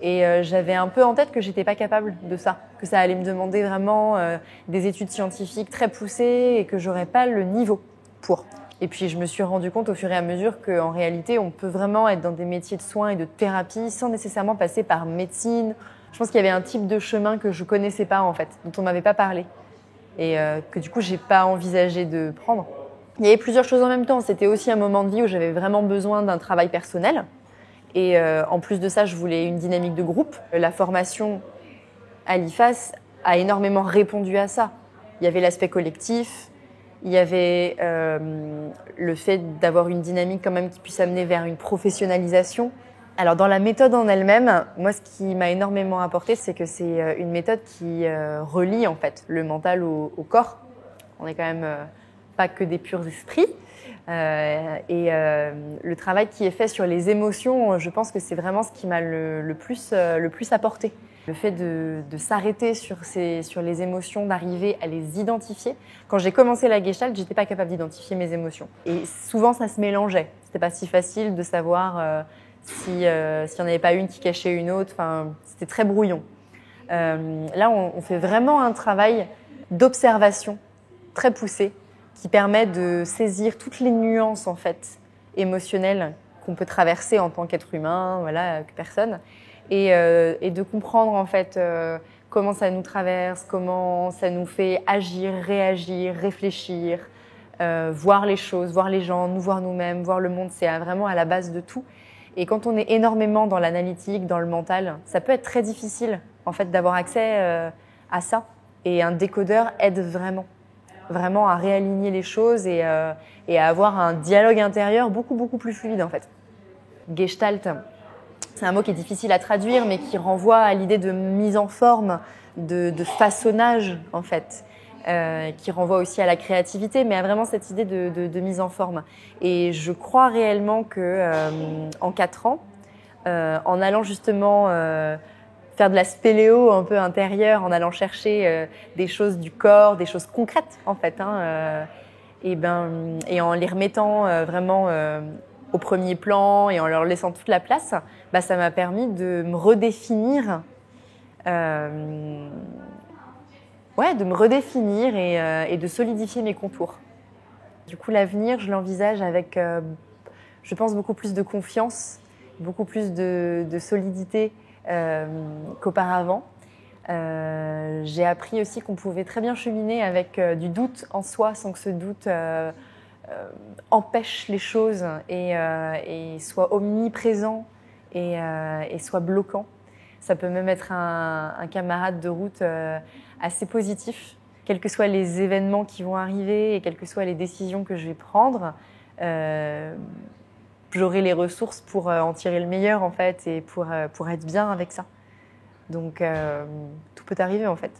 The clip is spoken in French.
Et j'avais un peu en tête que j'étais pas capable de ça, que ça allait me demander vraiment des études scientifiques très poussées et que j'aurais pas le niveau pour. Et puis je me suis rendu compte au fur et à mesure qu'en réalité, on peut vraiment être dans des métiers de soins et de thérapie sans nécessairement passer par médecine. Je pense qu'il y avait un type de chemin que je connaissais pas en fait, dont on m'avait pas parlé et que du coup j'ai pas envisagé de prendre. Il y avait plusieurs choses en même temps. C'était aussi un moment de vie où j'avais vraiment besoin d'un travail personnel. Et en plus de ça, je voulais une dynamique de groupe. La formation à l'IFAS a énormément répondu à ça. Il y avait l'aspect collectif, il y avait le fait d'avoir une dynamique quand même qui puisse amener vers une professionnalisation. Alors dans la méthode en elle-même, moi ce qui m'a énormément apporté, c'est que c'est une méthode qui relie en fait le mental au corps. On est quand même pas que des purs esprits. Le travail qui est fait sur les émotions, je pense que c'est vraiment ce qui m'a le plus apporté. Le fait de s'arrêter sur les émotions, d'arriver à les identifier. Quand j'ai commencé la Gestalt, j'étais pas capable d'identifier mes émotions. Et souvent, ça se mélangeait. C'était pas si facile de savoir s'il y en avait pas une qui cachait une autre. Enfin, c'était très brouillon. Là, on fait vraiment un travail d'observation très poussé qui permet de saisir toutes les nuances en fait émotionnelles qu'on peut traverser en tant qu'être humain, voilà, que personne, et de comprendre en fait comment ça nous traverse, comment ça nous fait agir, réagir, réfléchir, voir les choses, voir les gens, nous voir nous-mêmes, voir le monde. C'est vraiment à la base de tout. Et quand on est énormément dans l'analytique, dans le mental, ça peut être très difficile en fait d'avoir accès à ça. Et un décodeur aide vraiment à réaligner les choses et à avoir un dialogue intérieur beaucoup plus fluide en fait. Gestalt, c'est un mot qui est difficile à traduire mais qui renvoie à l'idée de mise en forme, de façonnage en fait, qui renvoie aussi à la créativité mais à vraiment cette idée de mise en forme. Et je crois réellement que en 4 ans, en allant justement faire de la spéléo un peu intérieure, en allant chercher des choses du corps, des choses concrètes en fait, et en les remettant vraiment au premier plan et en leur laissant toute la place, ça m'a permis de me redéfinir, et de solidifier mes contours. Du coup, l'avenir, je l'envisage avec, je pense, beaucoup plus de confiance, beaucoup plus de solidité qu'auparavant. J'ai appris aussi qu'on pouvait très bien cheminer avec du doute en soi sans que ce doute empêche les choses et soit omniprésent et soit bloquant. Ça peut même être un camarade de route assez positif, quels que soient les événements qui vont arriver et quelles que soient les décisions que je vais prendre. J'aurai les ressources pour en tirer le meilleur en fait et pour être bien avec ça. Donc tout peut arriver en fait.